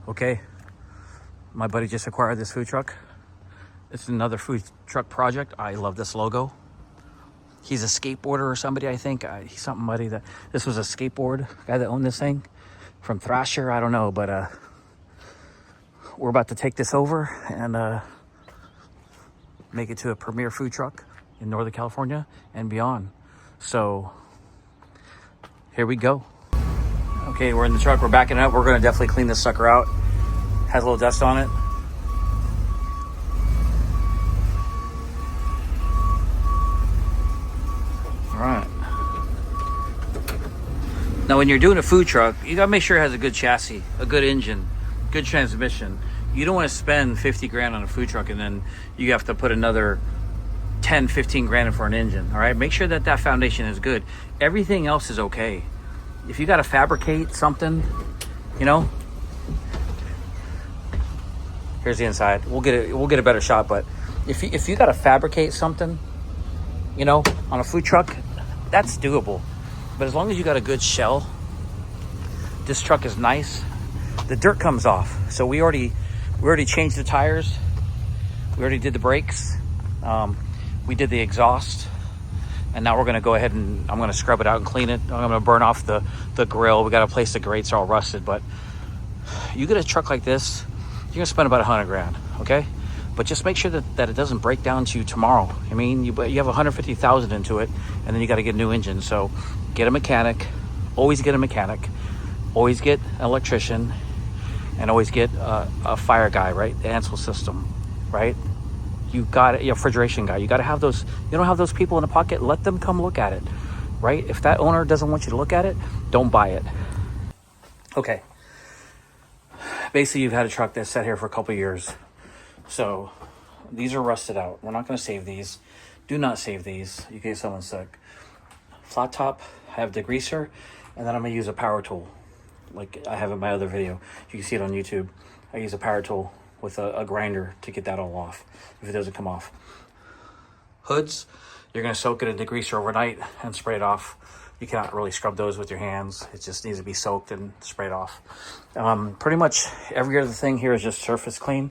Okay, my buddy just acquired this food truck. It's another food truck project. I love this logo. He's a skateboarder or somebody, I think. He's somebody that, this was a skateboard guy that owned this thing from Thrasher, I don't know, but we're about to take this over and make it to a premier food truck in Northern California and beyond. So here we go. Okay, we're in the truck, we're backing up. We're gonna definitely clean this sucker out. Has a little dust on it. All right. Now, when you're doing a food truck, you gotta make sure it has a good chassis, a good engine, good transmission. You don't wanna spend 50 grand on a food truck and then you have to put another 10, 15 grand in for an engine, all right? Make sure that that foundation is good. Everything else is okay. If you gotta fabricate something, you know, here's the inside. We'll get a better shot, but if you gotta fabricate something, you know, on a food truck, that's doable. But as long as you got a good shell, this truck is nice. The dirt comes off. So we already changed the tires. We already did the brakes. We did the exhaust. And now we're gonna go ahead and I'm gonna scrub it out and clean it. I'm gonna burn off the grill. We gotta place the grates, are all rusted. But you get a truck like this, you're gonna spend about 100 grand, okay? But just make sure that it doesn't break down to you tomorrow. I mean, you have 150,000 into it, and then you got to get a new engine. So get a mechanic, always get a mechanic, always get an electrician, and always get a fire guy, right? The Ansel system, right? You got a refrigeration guy. You got to have those. You don't have those people in the pocket. Let them come look at it, right? If that owner doesn't want you to look at it, don't buy it. Okay. Basically, you've had a truck that's sat here for a couple of years. So these are rusted out. We're not going to save these. Do not save these in case someone's sick. Flat top, I have degreaser, and then I'm going to use a power tool like I have in my other video. You can see it on YouTube. I use a power tool with a grinder to get that all off if it doesn't come off. Hoods, you're going to soak it in degreaser overnight and spray it off. You cannot really scrub those with your hands. It just needs to be soaked and sprayed off. Pretty much every other thing here is just surface clean.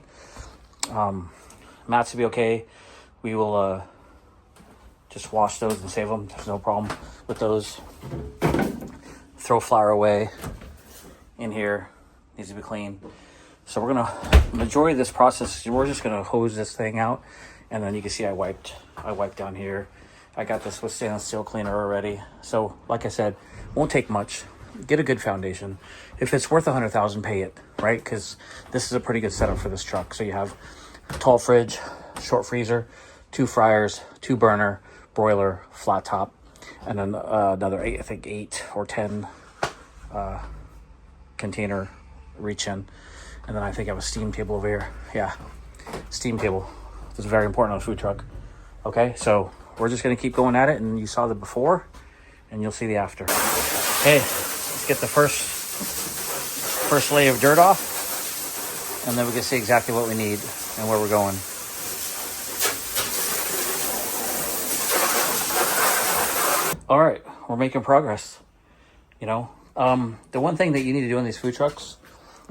Mats will be okay. We will just wash those and save them. There's no problem with those. Throw flour away in here. Needs to be clean. So we're gonna, majority of this process, we're just gonna hose this thing out, and then you can see I wiped down here. I got this with stainless steel cleaner already. So like I said, won't take much. Get a good foundation. If it's worth 100,000, pay it, right? Because this is a pretty good setup for this truck. So you have tall fridge, short freezer, 2 fryers, 2 burner, broiler, flat top, and then another 8 or 10 container reach in. And then I think I have a steam table over here. Yeah, steam table. This is very important on a food truck. Okay, so we're just gonna keep going at it, and you saw the before, and you'll see the after. Okay, let's get the first layer of dirt off, and then we can see exactly what we need and where we're going. All right, we're making progress. You know, the one thing that you need to do in these food trucks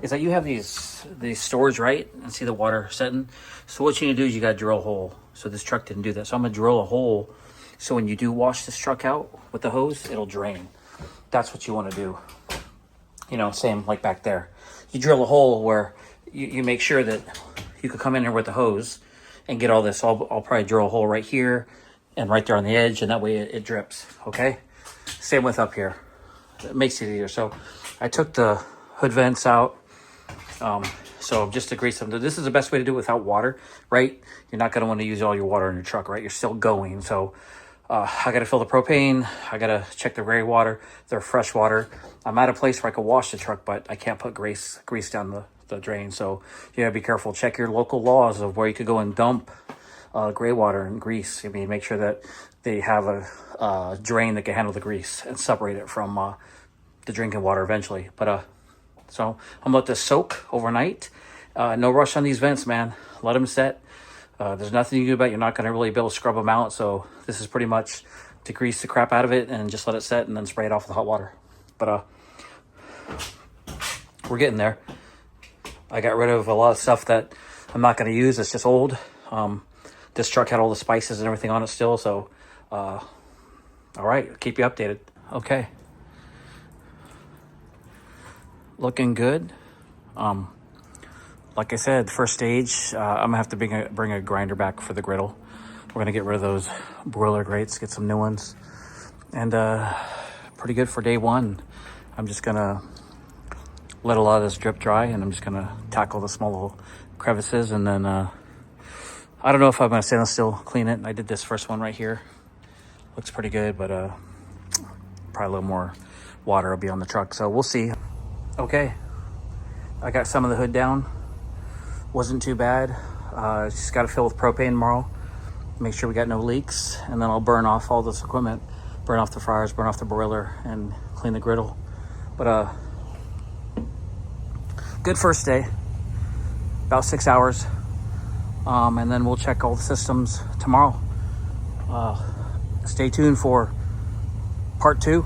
is that you have these storage, right? And see the water setting. So what you need to do is you got to drill a hole. So this truck didn't do that. So I'm gonna drill a hole. So when you do wash this truck out with the hose, it'll drain. That's what you want to do. You know, same like back there. You drill a hole where you make sure that you could come in here with the hose and get all this. I'll probably drill a hole right here and right there on the edge, and that way it drips, okay? Same with up here. It makes it easier. So I took the hood vents out. So just to grease them. This is the best way to do it without water, right? You're not gonna want to use all your water in your truck, right? You're still going. So I gotta fill the propane. I gotta check the gray water, their fresh water. I'm at a place where I can wash the truck, but I can't put grease down the drain. So you gotta be careful. Check your local laws of where you could go and dump gray water and grease. I mean, make sure that they have a drain that can handle the grease and separate it from the drinking water eventually. But so I'm gonna let this soak overnight. No rush on these vents, man. Let them set. There's nothing you can do about it. You're not gonna really be able to scrub them out. So this is pretty much to grease the crap out of it and just let it set and then spray it off with hot water. But we're getting there. I got rid of a lot of stuff that I'm not going to use. It's just old. This truck had all the spices and everything on it still. So, all right, I'll keep you updated. Okay. Looking good. Like I said, first stage, I'm gonna have to bring a grinder back for the griddle. We're gonna get rid of those broiler grates, get some new ones, and pretty good for day one. I'm just gonna let a lot of this drip dry, and I'm just gonna tackle the small little crevices, and then I don't know if I'm gonna stainless steel clean it. I did this first one right here. Looks pretty good, but probably a little more water will be on the truck, so we'll see. Okay, I got some of the hood down. Wasn't too bad. Just got to fill with propane tomorrow. Make sure we got no leaks, and then I'll burn off all this equipment, burn off the fryers, burn off the broiler, and clean the griddle. But good first day, about 6 hours, and then we'll check all the systems tomorrow. Stay tuned for part 2.